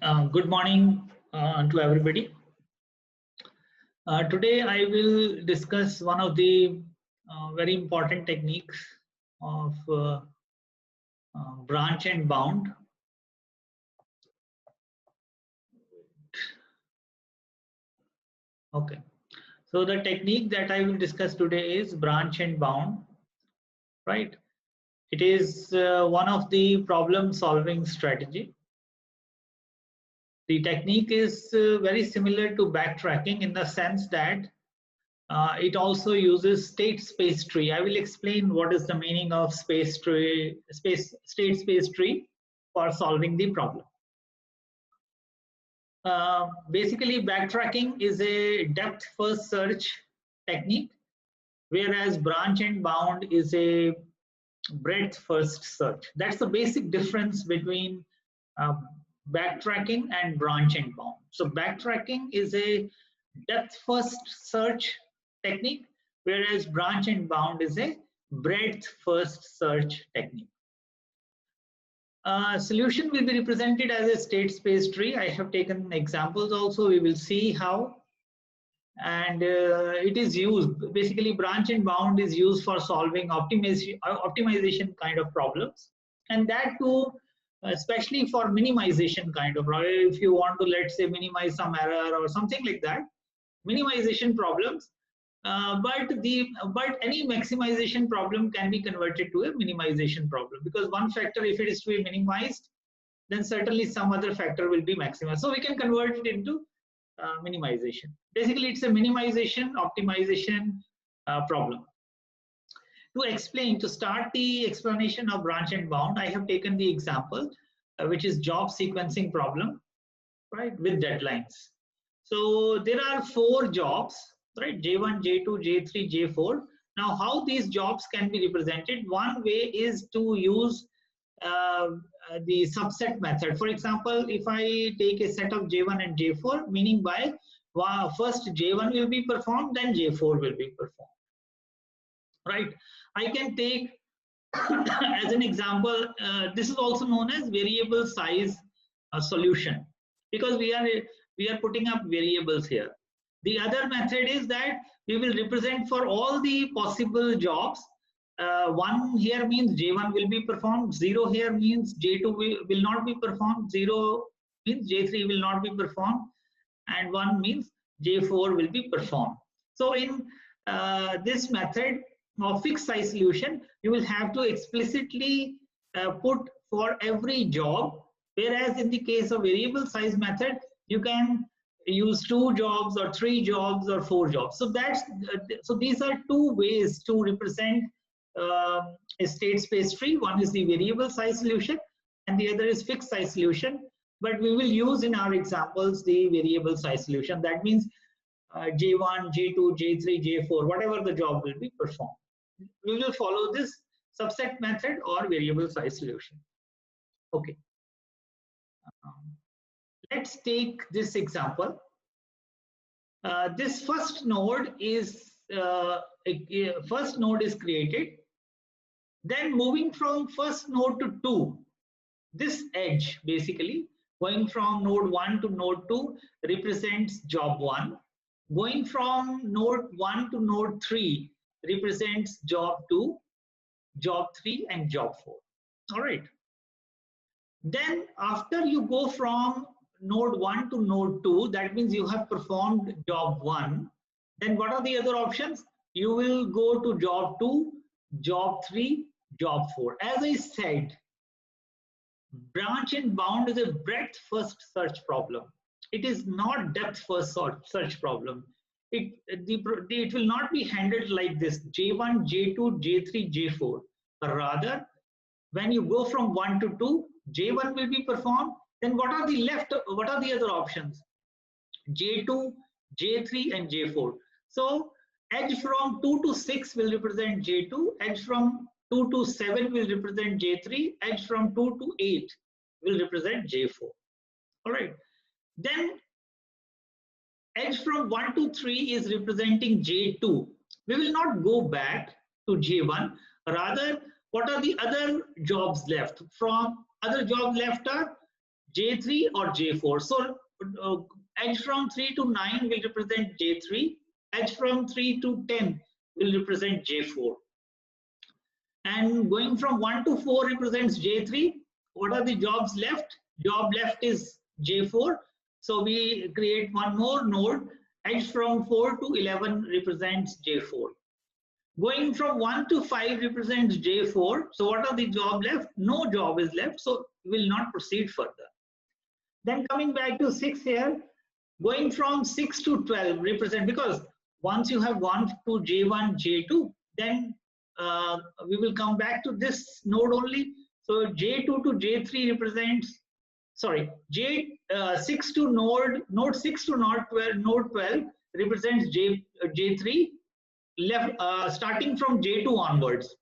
Good morning to everybody. Today I will discuss one of the very important techniques of branch and bound. Okay, so the technique that I will discuss today is branch and bound, right? It is one of the problem solving strategy. The technique is very similar to backtracking in the sense that it also uses state space tree. I will explain what is the meaning of state space tree for solving the problem. Basically, backtracking is a depth first search technique, whereas branch and bound is a breadth first search. That's the basic difference between backtracking and branch and bound. So backtracking is a depth first search technique, whereas branch and bound is a breadth first search technique. Solution will be represented as a state space tree. I have taken examples also. We will see how. And it is used, basically branch and bound is used for solving optimization kind of problems. And that too, especially for minimization kind of problem. If you want to, let's say, minimize some error or something like that, minimization problems. But any maximization problem can be converted to a minimization problem, because one factor, if it is to be minimized, then certainly some other factor will be maximized. So we can convert it into minimization. Basically, it's a minimization optimization problem. To start the explanation of branch and bound, I have taken the example, which is job sequencing problem, right, with deadlines. So there are 4 jobs, right? J1, J2, J3, J4. Now, how these jobs can be represented? One way is to use the subset method. For example, if I take a set of J1 and J4, meaning by first J1 will be performed, then J4 will be performed, right? I can take as an example, this is also known as variable size solution, because we are putting up variables here. The other method is that we will represent for all the possible jobs. 1 here means J1 will be performed, 0 here means J2 will not be performed, 0 means J3 will not be performed, and 1 means J4 will be performed. So in this method of fixed size solution, you will have to explicitly put for every job, whereas in the case of variable size method, you can use 2 jobs or 3 jobs or 4 jobs. So that's so these are 2 ways to represent a state space tree. One is the variable size solution and the other is fixed size solution, but we will use in our examples the variable size solution. That means J1, J2, J3, J4, whatever the job will be performed. We will follow this subset method or variable size solution. Okay. Let's take this example. This first node is created. Then moving from first node to 2, this edge basically going from node 1 to node 2 represents job 1. Going from node 1 to node 3 represents job 2, job 3, and job 4. All right. Then after you go from node 1 to node 2, that means you have performed job 1. Then what are the other options? You will go to job 2, job 3, job 4. As I said, branch and bound is a breadth first search problem. It is not depth first search problem. It will not be handled like this: J1, J2, J3, J4. Rather, when you go from 1 to 2, J1 will be performed. Then what are the left? What are the other options? J2, J3, and J4. So edge from 2 to 6 will represent J2. Edge from 2 to 7 will represent J3. Edge from 2 to 8 will represent J4. All right. Then edge from 1 to 3 is representing J2. We will not go back to J1. Rather, what are the other jobs left? From other jobs left are J3 or J4. So edge from 3 to 9 will represent J3. Edge from 3 to 10 will represent J4. And going from 1 to 4 represents J3. What are the jobs left? Job left is J4. So we create one more node. Edge from 4 to 11 represents J4. Going from 1 to 5 represents J4. So what are the job left? No job is left. So we will not proceed further. Then coming back to 6 here, going from 6 to 12 represent, because once you have gone to J1, J2, then we will come back to this node only. So J2 to J3 represents, sorry, J6 to node 6 to node 12 represents J3, left starting from J2 onwards,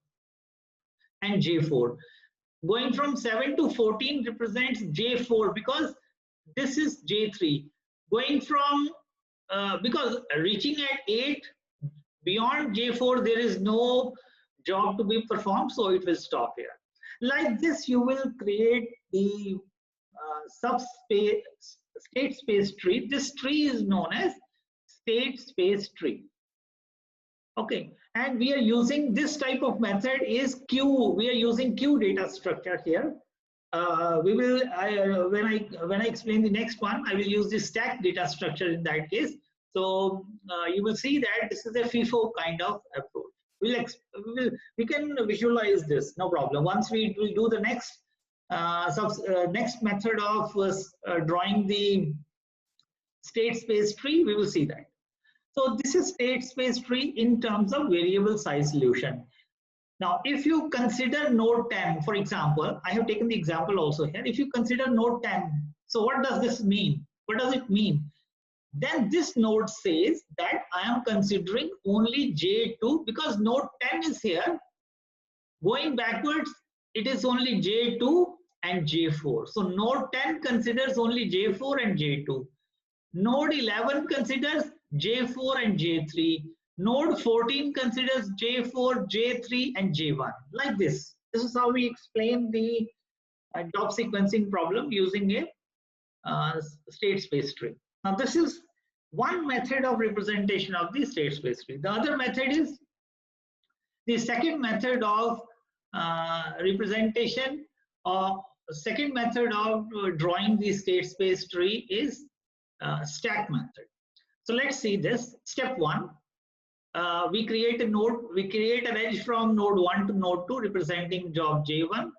and J4. Going from 7 to 14 represents J4, because this is J3. Going from, because reaching at 8, beyond J4, there is no job to be performed, so it will stop here. Like this, you will create the subspace state space tree. This tree is known as state space tree. Okay, and we are using this type of method is queue. We are using queue data structure here. We will when I explain the next one, I will use the stack data structure in that case. So you will see that this is a FIFO kind of approach. We can visualize this, no problem. Once we will do the next next method of drawing the state space tree, we will see that. So this is state space tree in terms of variable size solution. Now, if you consider node 10, for example, I have taken the example also here. If you consider node 10, so what does this mean? What does it mean? Then this node says that I am considering only J2, because node 10 is here. Going backwards, it is only J2 and J4. So node 10 considers only J4 and J2. Node 11 considers J4 and J3. Node 14 considers J4, J3 and J1. Like this. This is how we explain the job sequencing problem using a state space tree. Now this is one method of representation of the state space tree. The other method is the second method of representation, or second method of drawing the state space tree is stack method. So let's see this. Step 1. We create a node, we create an edge from node 1 to node 2 representing job J1.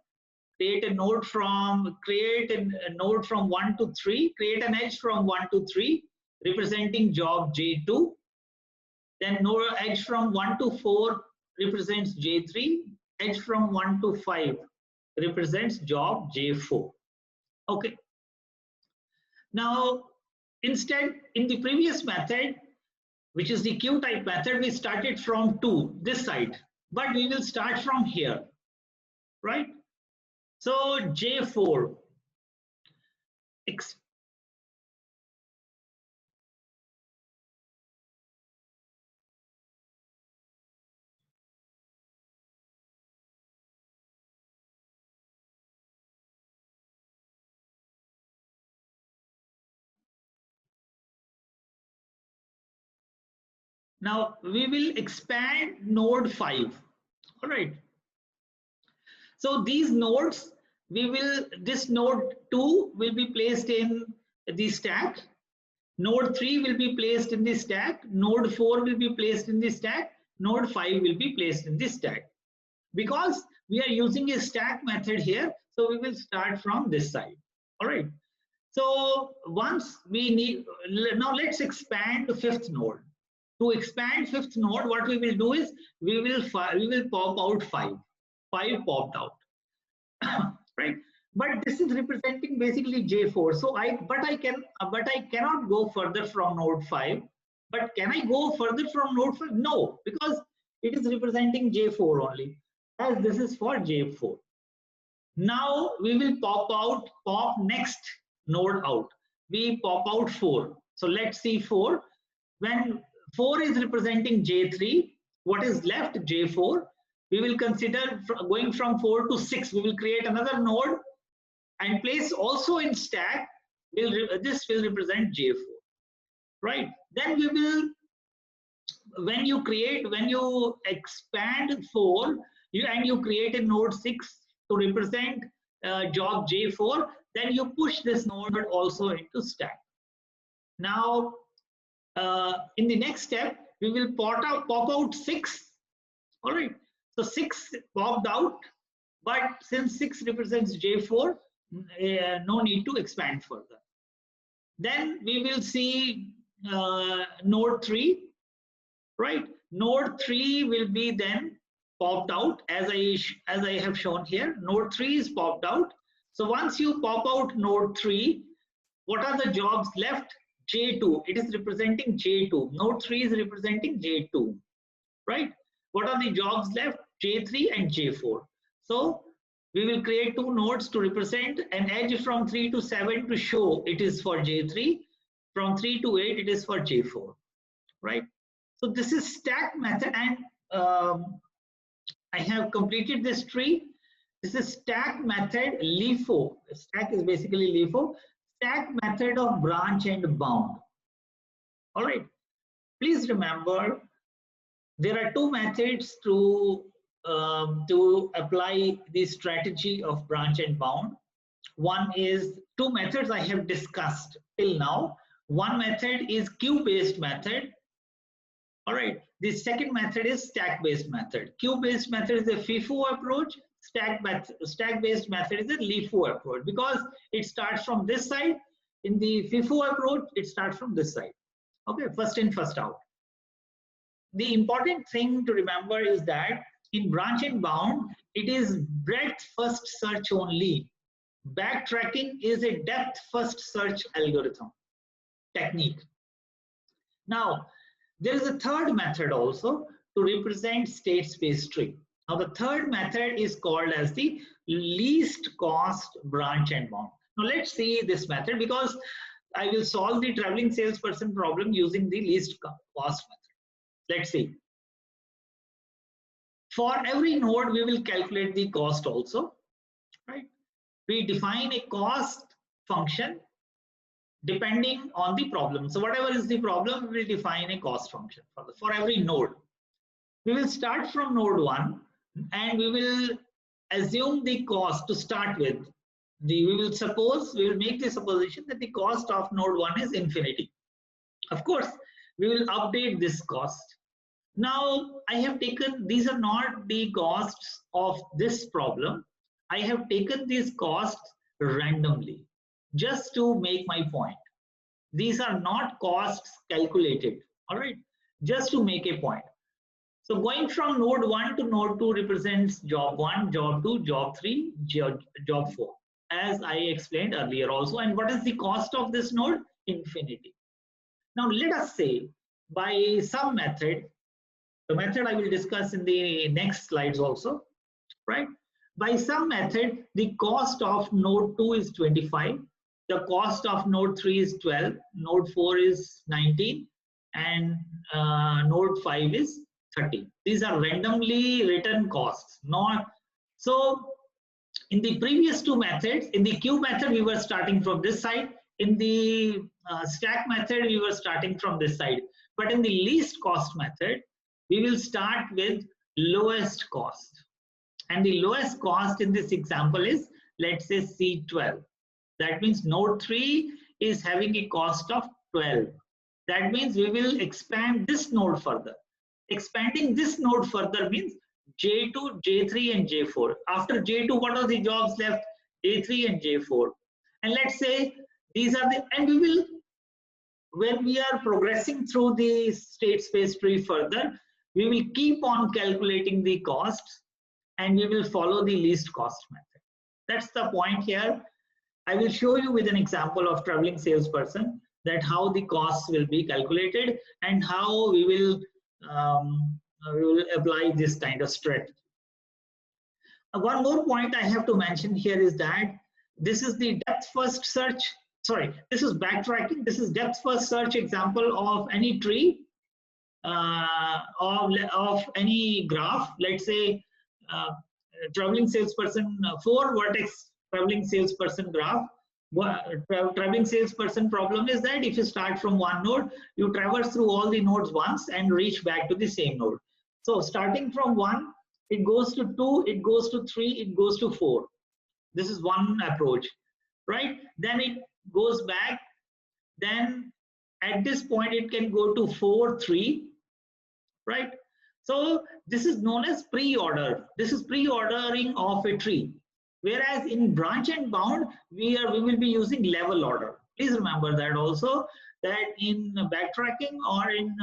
Create a node from 1 to 3, create an edge from 1 to 3 representing job J2. Then node edge from 1 to 4 represents J3. Edge from 1 to 5 represents job J4. Okay. Now, instead, in the previous method, which is the queue type method, we started from 2, this side, but we will start from here, right? So J4, now we will expand node 5, all right? So these nodes, this node 2 will be placed in the stack, node 3 will be placed in the stack, node 4 will be placed in the stack, node 5 will be placed in the stack. Because we are using a stack method here, so we will start from this side, all right? So once we need, now let's expand the 5th node. To expand 5th node, what we will do is we will pop out 5. 5 popped out, right? But this is representing basically J4. So I cannot go further from node 5. But can I go further from node 5? No, because it is representing J4 only, as this is for J4. Now we will pop next node out. We pop out 4. So let's see 4. When 4 is representing J3, what is left? J4. We will consider going from 4 to 6. We will create another node. and place also in stack, this will represent J4, right? Then we will, when you expand 4, you create a node 6 to represent job J4, then you push this node also into stack. Now, in the next step, we will pop out 6. All right. So 6 popped out, but since 6 represents J4, no need to expand further. Then we will see node 3, right? Node 3 will be then popped out as I have shown here. Node 3 is popped out. So once you pop out node 3, what are the jobs left? J2. It is representing J2. Node 3 is representing J2, right? What are the jobs left? J3 and J4. So we will create 2 nodes to represent an edge from 3 to 7 to show it is for J3. From 3 to 8, it is for J4, right? So this is stack method, and I have completed this tree. This is stack method LIFO. Stack is basically LIFO. Stack method of branch and bound. All right. Please remember, there are 2 methods to apply the strategy of branch and bound. One is 2 methods I have discussed till now. One method is queue-based method. All right. The second method is stack-based method. Queue-based method is a FIFO approach. Stack-based method is a LIFO approach, because it starts from this side. In the FIFO approach, it starts from this side. Okay, first in, first out. The important thing to remember is that in branch and bound, it is breadth first search only. Backtracking is a depth first search algorithm technique. Now, there is a third method also to represent state space tree. Now, the third method is called as the least cost branch and bound. Now, let's see this method, because I will solve the traveling salesperson problem using the least cost method. Let's see. For every node, we will calculate the cost also, right? We define a cost function depending on the problem. So whatever is the problem, we will define a cost function for every node. We will start from node 1, and we will assume the cost to start with. We will make the supposition that the cost of node 1 is infinity. Of course, we will update this cost. Now, I have taken, these are not the costs of this problem. I have taken these costs randomly just to make my point. These are not costs calculated, all right, just to make a point. So going from node 1 to node 2 represents job 1, job 2, job 3, job 4, as I explained earlier also. And what is the cost of this node? Infinity. Now let us say by some method, the method I will discuss in the next slides also, right? By some method, the cost of node 2 is 25, the cost of node 3 is 12, node 4 is 19, and node 5 is 30. These are randomly written costs. So in the previous 2 methods, in the queue method, we were starting from this side. In the stack method, we were starting from this side. But in the least cost method, we will start with lowest cost. And the lowest cost in this example is, let's say, C12. That means node 3 is having a cost of 12. That means we will expand this node further. Expanding this node further means J2, J3, and J4. After J2, what are the jobs left? J3 and J4. And let's say these are the, and we will, when we are progressing through the state space tree further, we will keep on calculating the costs, and we will follow the least cost method. That's the point here. I will show you with an example of traveling salesperson that how the costs will be calculated and how we will apply this kind of strategy. One more point I have to mention here is that this is the depth first search. Sorry, this is backtracking. This is depth first search example of any tree, of any graph. Let's say traveling salesperson 4 vertex traveling salesperson graph. Traveling salesperson problem is that if you start from one node, you traverse through all the nodes once and reach back to the same node. So starting from 1, it goes to 2, it goes to 3, it goes to 4. This is one approach, right? Then it goes back. Then at this point, it can go to 4, 3, right? So this is known as pre-order. This is pre-ordering of a tree. Whereas in branch and bound, we will be using level order. Please remember that also, that in backtracking or in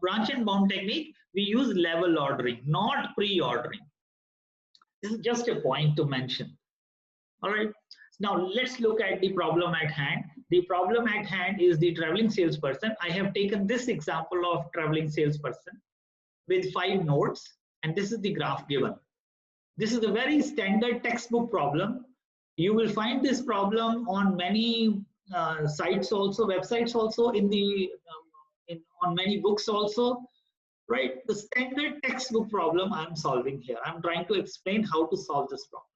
branch and bound technique, we use level ordering, not pre-ordering. This is just a point to mention. All right. Now let's look at the problem at hand. The problem at hand is the traveling salesperson. I have taken this example of traveling salesperson with 5 nodes, and this is the graph given. This is a very standard textbook problem. You will find this problem on many sites also, websites also, on many books also, right? The standard textbook problem I'm solving here. I'm trying to explain how to solve this problem,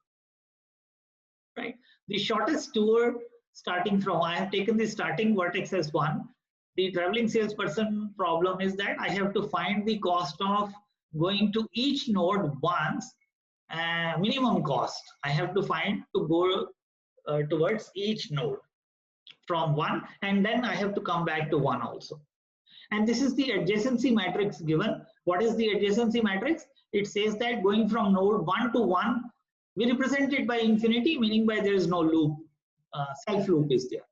right? The shortest tour starting from, I have taken the starting vertex as 1. The traveling salesperson problem is that I have to find the cost of going to each node once, minimum cost I have to find to go towards each node from 1, and then I have to come back to 1 also. And this is the adjacency matrix given. What is the adjacency matrix? It says that going from node 1 to 1, we represent it by infinity, meaning by there is no loop, self loop is there.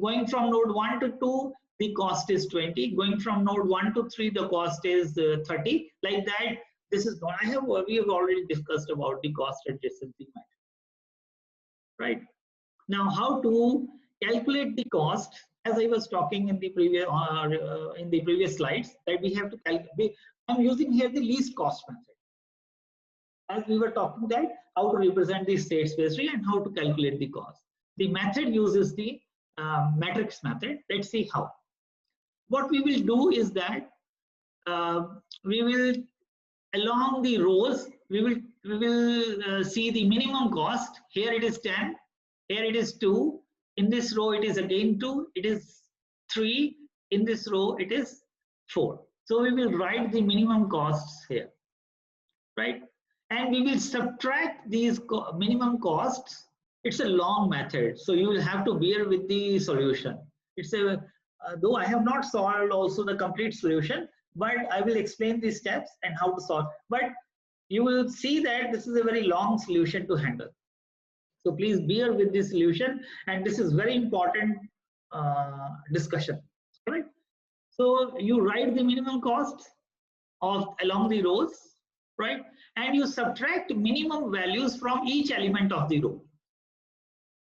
Going from node 1 to 2, the cost is 20. Going from node 1 to 3, the cost is 30. Like that, this is not, we have already discussed about the cost adjacency matrix, right? Now, how to calculate the cost? As I was talking in the previous slides, that we have to calculate. I'm using here the least cost method. As we were talking that how to represent the state space tree and how to calculate the cost. The method uses the matrix method. Let's see how. What we will do is that we will, along the rows, we will see the minimum cost. Here it is 10. Here it is 2. In this row it is again 2. It is 3. In this row it is 4. So we will write the minimum costs here, right? And we will subtract these minimum costs. It's a long method, so you will have to bear with the solution. It's a though I have not solved also the complete solution, but I will explain the steps and how to solve. But you will see that this is a very long solution to handle. So please bear with this solution, and this is very important discussion. Right? So you write the minimum cost of along the rows, right? And you subtract minimum values from each element of the row.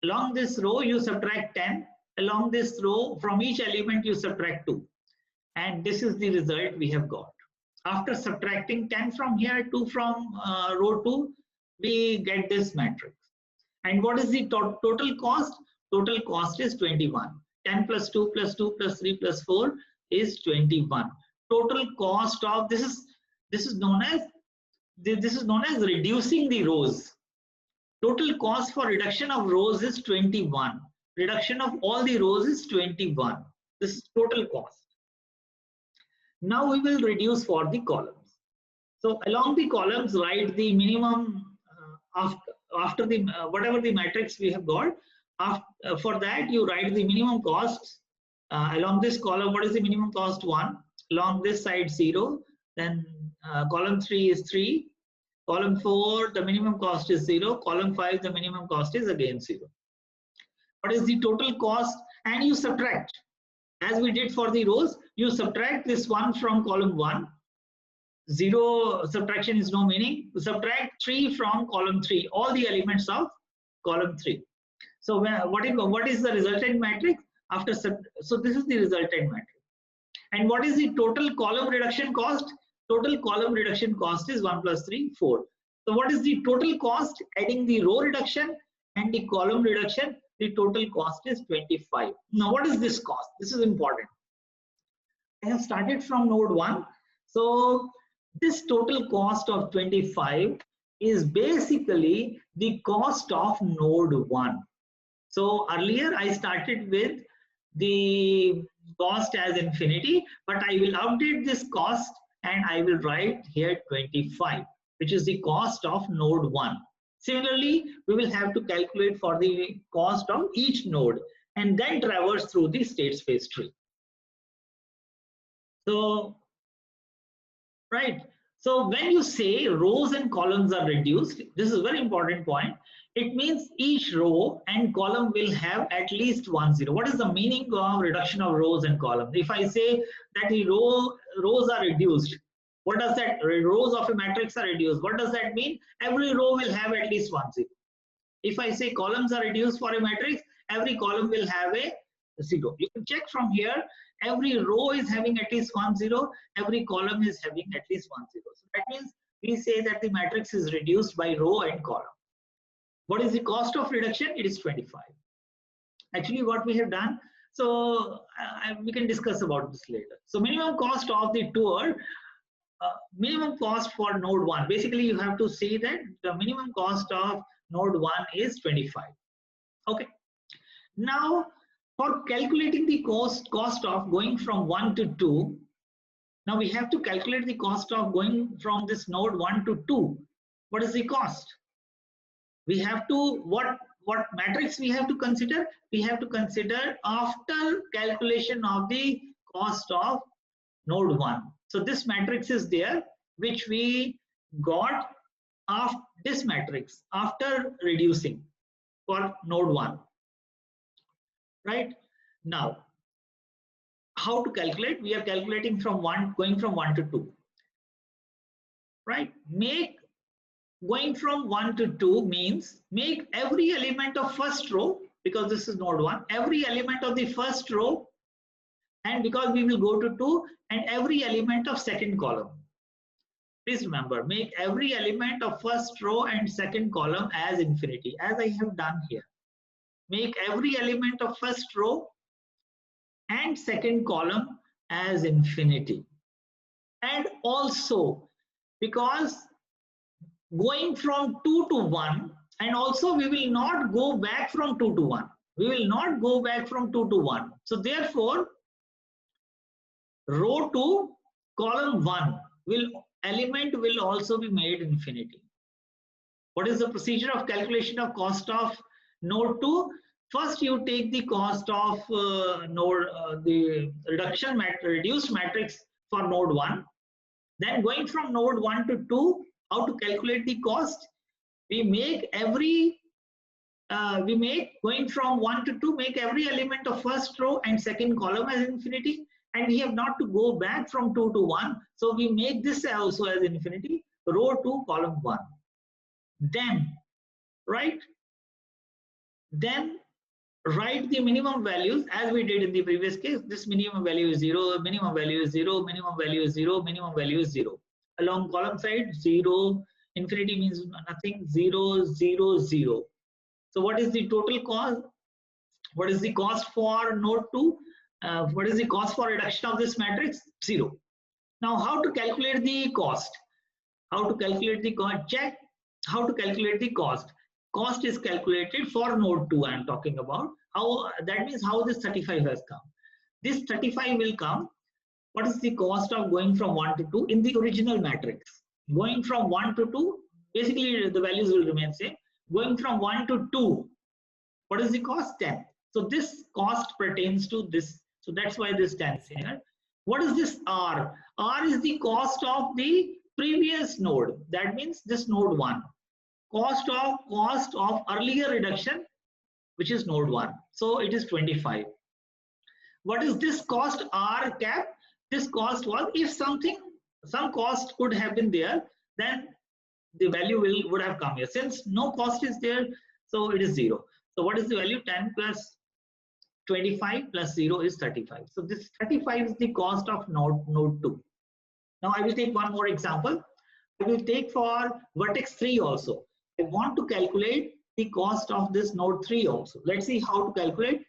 Along this row, you subtract 10. Along this row, from each element, you subtract 2. And this is the result we have got. After subtracting 10 from here, 2 from row 2, we get this matrix. And what is the total cost? Total cost is 21. 10 plus 2 plus 2 plus 3 plus 4 is 21. Total cost of this is known as reducing the rows. Total cost for reduction of rows is 21. Reduction of all the rows is 21. This is total cost. Now we will reduce for the columns. So along the columns, write the minimum after the whatever the matrix we have got. For that, you write the minimum cost along this column. What is the minimum cost? 1. Along this side 0. Then column 3 is 3. Column 4, the minimum cost is 0. Column 5, the minimum cost is again 0. What is the total cost? And you subtract. As we did for the rows, you subtract this 1 from column 1. 0 subtraction is no meaning. You subtract 3 from column 3. All the elements of column 3. So what is the resultant matrix? So this is the resultant matrix. And what is the total column reduction cost? Total column reduction cost is 1 plus 3, 4. So what is the total cost? Adding the row reduction and the column reduction, the total cost is 25. Now what is this cost? This is important. I have started from node 1. So this total cost of 25 is basically the cost of node 1. So earlier I started with the cost as infinity, but I will update this cost and I will write here 25, which is the cost of node 1. Similarly, we will have to calculate for the cost of each node and then traverse through the state space tree. So, right. So when you say rows and columns are reduced, this is a very important point. It means each row and column will have at least 1 0. What is the meaning of reduction of rows and columns? If I say that the rows are reduced, what does that, rows of a matrix are reduced, what does that mean? Every row will have at least 1 0. If I say columns are reduced for a matrix, every column will have a 0. You can check from here, every row is having at least 1 0, every column is having at least 1 0. So that means we say that the matrix is reduced by row and column. What is the cost of reduction? It is 25. Actually, what we have done, so we can discuss about this later. So minimum cost of the tour, minimum cost for node 1. Basically, you have to see that the minimum cost of node 1 is 25. Okay. Now, for calculating the cost of going from 1 to 2, now we have to calculate the cost of going from this node 1 to 2. What is the cost? We have to, what matrix we have to consider? We have to consider after calculation of the cost of node 1. So this matrix is there, which we got after this matrix after reducing for node 1. Right? Now, how to calculate? We are calculating from 1, going from 1 to 2. Right? Going from 1 to 2 means make every element of first row, because this is node 1, every element of the first row, and because we will go to 2, and every element of second column. Please remember, make every element of first row and second column as infinity, as I have done here. Make every element of first row and second column as infinity. And also, because going from 2 to 1, and also we will not go back from 2 to 1. We will not go back from 2 to 1. So therefore, row 2, column 1 element will also be made infinity. What is the procedure of calculation of cost of node 2? First, you take the cost of the reduced matrix for node 1. Then going from node 1 to 2, how to calculate the cost? We make going from 1 to 2, make every element of first row and second column as infinity, and we have not to go back from 2 to 1. So we make this also as infinity, row 2, column 1. Then, then write the minimum values as we did in the previous case. This minimum value is 0, minimum value is 0, minimum value is 0, minimum value is 0. Along column side, 0, infinity means nothing, 0, 0, 0. So what is the total cost? What is the cost for node 2? What is the cost for reduction of this matrix? 0. Now, how to calculate the cost? How to calculate the cost? Check how to calculate the cost. Cost is calculated for node 2 I am talking about. How, that means how this 35 has come. This 35 will come. What is the cost of going from 1 to 2 in the original matrix? Going from 1 to 2, basically the values will remain same. Going from 1 to 2, what is the cost? 10. So this cost pertains to this. So that's why this 10 is here. What is this R? R is the cost of the previous node. That means this node 1. Cost of earlier reduction, which is node 1. So it is 25. What is this cost R cap? This cost was, if some cost could have been there, then the value would have come here. Since no cost is there, so it is 0. So what is the value? 10 plus 25 plus 0 is 35. So this 35 is the cost of node 2. Now I will take one more example. I will take for vertex 3 also. I want to calculate the cost of this node 3 also. Let's see how to calculate.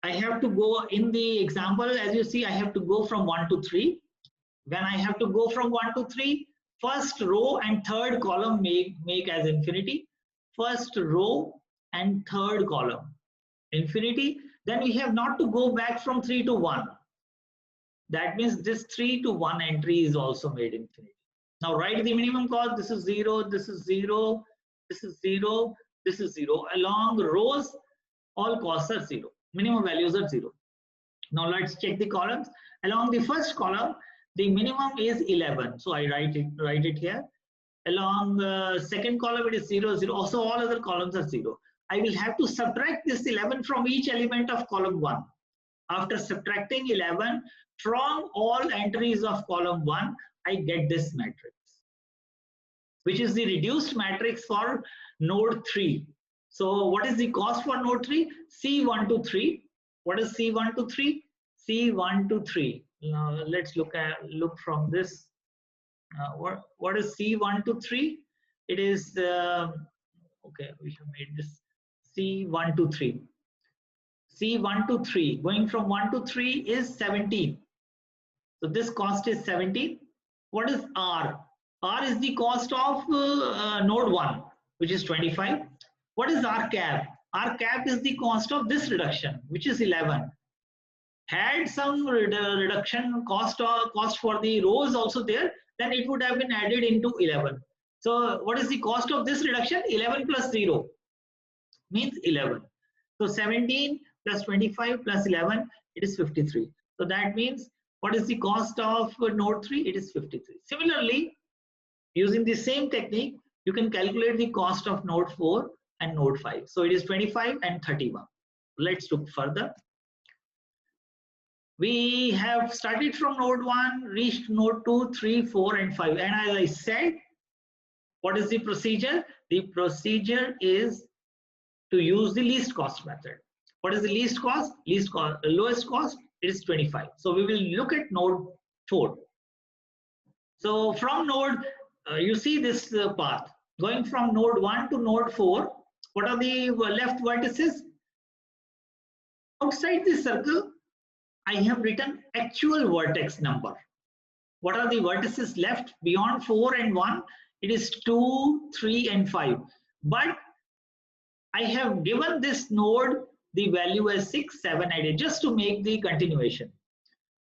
I have to go in the example, as you see, I have to go from 1 to 3. When I have to go from 1 to 3, first row and third column make as infinity. First row and third column infinity. Then we have not to go back from 3 to 1. That means this 3 to 1 entry is also made infinity. Now write the minimum cost. This is 0, this is 0, this is 0, this is 0. Along rows, all costs are 0. Minimum values are 0. Now let's check the columns. Along the first column, the minimum is 11. So I write it here. Along the second column, it is 0, 0. Also, all other columns are 0. I will have to subtract this 11 from each element of column 1. After subtracting 11 from all entries of column 1, I get this matrix, which is the reduced matrix for node 3. So what is the cost for node 3? C1 to 3. What is C1 to 3? C1 to 3. Now let's look from this. What is C1 to 3? It is okay. We have made this C1 to 3. C1 to 3. Going from 1 to 3 is 17. So this cost is 17. What is R? R is the cost of node 1, which is 25. What is R cap? R cap is the cost of this reduction, which is 11. Had some reduction cost for the rows also there, then it would have been added into 11. So what is the cost of this reduction? 11 plus 0 means 11. So 17 plus 25 plus 11, it is 53. So that means what is the cost of node 3? It is 53. Similarly, using the same technique, you can calculate the cost of node 4 and node 5. So it is 25 and 31. Let's look further. We have started from node 1, reached node 2, 3, 4, and 5. And as I said, what is the procedure? The procedure is to use the least cost method. What is the least cost? Lowest cost, it is 25. So we will look at node 4. So from node, you see this path. Going from node 1 to node 4, what are the left vertices? Outside this circle, I have written actual vertex number. What are the vertices left beyond 4 and 1? It is 2, 3, and 5. But I have given this node the value as 6, 7, and 8 just to make the continuation.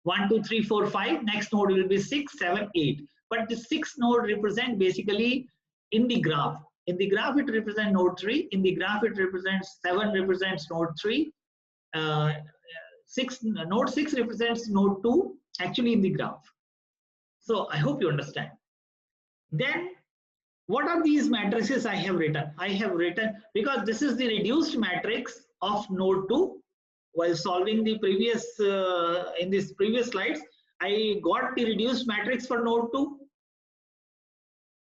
1, 2, 3, 4, 5. Next node will be 6, 7, 8. But the 6 node represent basically in the graph. In the graph, it represents node 3. In the graph, it represents 7 represents node 3. Node 6 represents node 2 actually in the graph. So I hope you understand. Then what are these matrices I have written? I have written, because this is the reduced matrix of node 2. While solving the previous in this previous slides, I got the reduced matrix for node 2.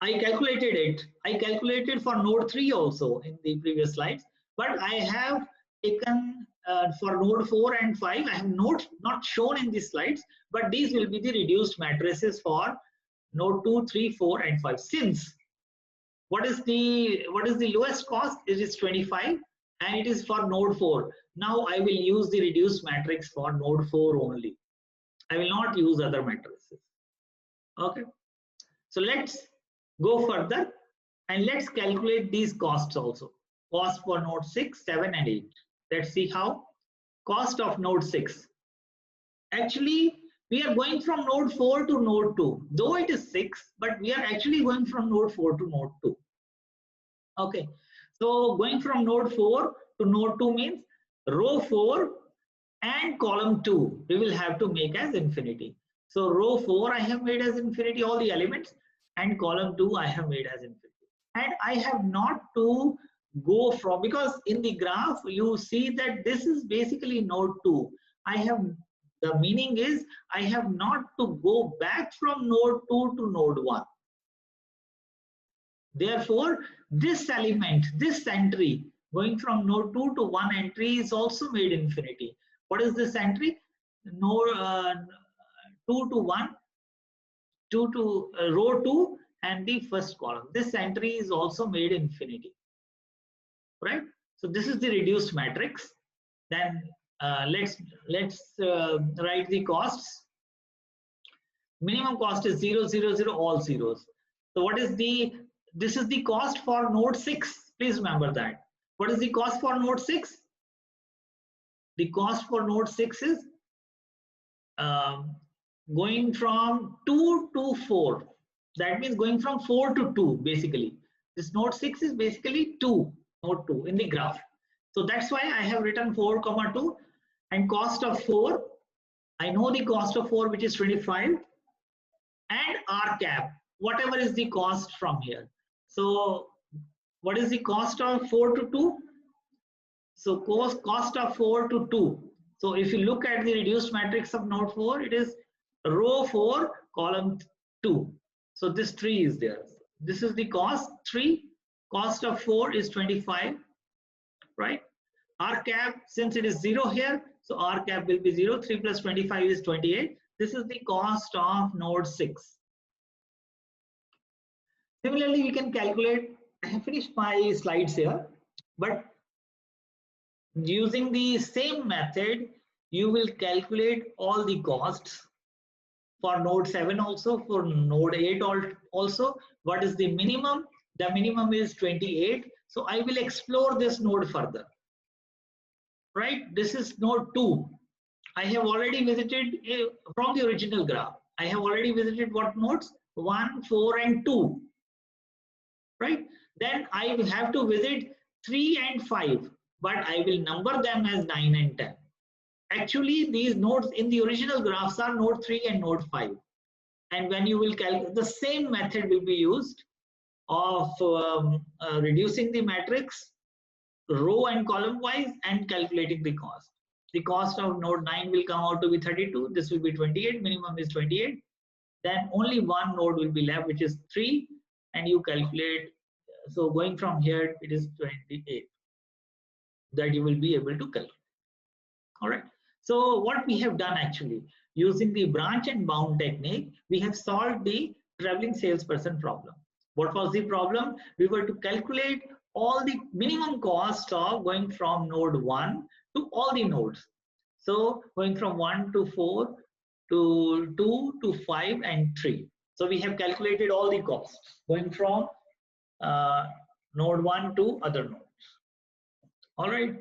I calculated it. I calculated for node 3 also in the previous slides, but I have taken for node 4 and 5. I have not shown in these slides, but these will be the reduced matrices for node 2, 3, 4, and 5. Since what is the lowest cost? It is 25, and it is for node 4. Now I will use the reduced matrix for node 4 only. I will not use other matrices. Okay. So let's go further and let's calculate these costs also. Cost for node 6, 7, and 8. Let's see how. Cost of node 6. Actually, we are going from node 4 to node 2. Though it is 6, but we are actually going from node 4 to node 2. Okay. So going from node 4 to node 2 means row 4 and column 2 we will have to make as infinity. So row 4 I have made as infinity, all the elements, and column 2 I have made as infinity. And I have not to go from, because in the graph you see that this is basically node 2. The meaning is I have not to go back from node 2 to node 1. Therefore, this element, this entry going from node 2 to 1 entry is also made infinity. What is this entry? Node 2 to 1, 2 to row 2 and the first column. This entry is also made infinity, right? So this is the reduced matrix. Then let's write the costs. Minimum cost is 0, 0, 0, all zeros. So what is this is the cost for node 6. Please remember that. What is the cost for node 6? The cost for node 6 is going from 2 to 4. That means going from 4 to 2 basically. This node 6 is basically 2, node 2 in the graph. So that's why I have written 4, 2 and cost of 4. I know the cost of 4, which is 25, and R cap, whatever is the cost from here. So what is the cost of 4 to 2? So cost of 4 to 2. So if you look at the reduced matrix of node 4, it is row 4, column 2. So this 3 is there. This is the cost 3. Cost of 4 is 25, right? R cap, since it is 0 here, so R cap will be 0. 3 plus 25 is 28. This is the cost of node 6. Similarly, we can calculate. I have finished my slides here, but using the same method, you will calculate all the costs for node 7 also, for node 8 also. What is the minimum? The minimum is 28. So I will explore this node further. Right? This is node 2. I have already visited from the original graph. I have already visited what nodes? 1, 4, and 2. Right? Then I will have to visit 3 and 5, but I will number them as 9 and 10. Actually, these nodes in the original graphs are node 3 and node 5. And when you will calculate, the same method will be used of reducing the matrix row and column wise and calculating the cost. The cost of node 9 will come out to be 32. This will be 28. Minimum is 28. Then only one node will be left, which is 3. And you calculate. So going from here, it is 28 that you will be able to calculate. All right. So what we have done actually, using the branch and bound technique, we have solved the traveling salesperson problem. What was the problem? We were to calculate all the minimum cost of going from node 1 to all the nodes. So going from 1 to 4 to 2 to 5 and 3. So we have calculated all the costs going from node 1 to other nodes. All right.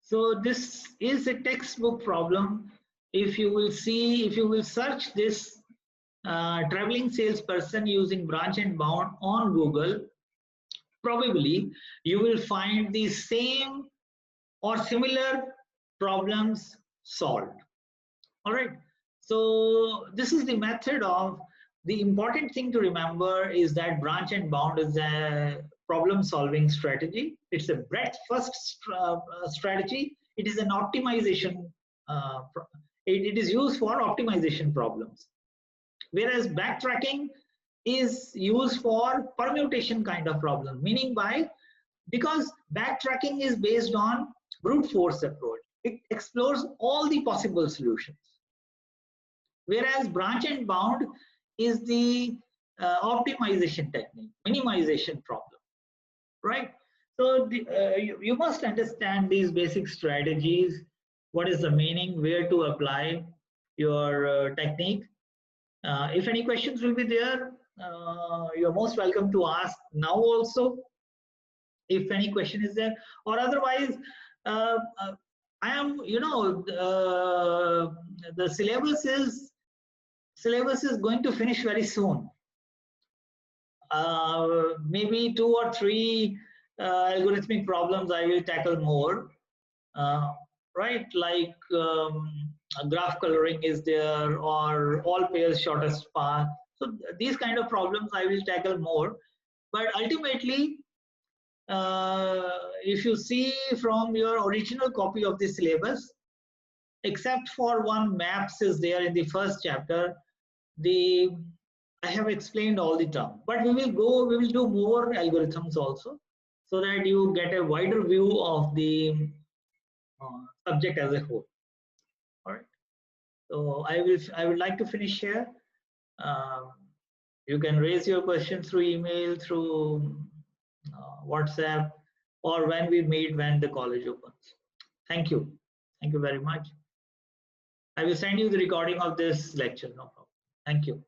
So this is a textbook problem. If you will see, if you will search this traveling salesperson using branch and bound on Google, probably you will find the same or similar problems solved. All right. So this is the method of, the important thing to remember is that branch and bound is a problem solving strategy. It's a breadth first strategy. It is an optimization. It is used for optimization problems. Whereas backtracking is used for permutation kind of problem, meaning because backtracking is based on brute force approach. It explores all the possible solutions. Whereas branch and bound is the optimization technique, minimization problem, right? So you must understand these basic strategies, what is the meaning, where to apply your technique. If any questions will be there, you're most welcome to ask now also, if any question is there, or otherwise, I am, the syllabus is going to finish very soon. Maybe 2 or 3 algorithmic problems I will tackle more, right? Like graph coloring is there, or all pairs shortest path. So these kind of problems I will tackle more. But ultimately, if you see from your original copy of the syllabus, except for one maps is there in the first chapter, I have explained all the terms. But we will do more algorithms also, so that you get a wider view of the subject as a whole. All right. So I would like to finish here. You can raise your questions through email, through WhatsApp, or when we meet when the college opens. Thank you. Thank you very much. I will send you the recording of this lecture. No problem. Thank you.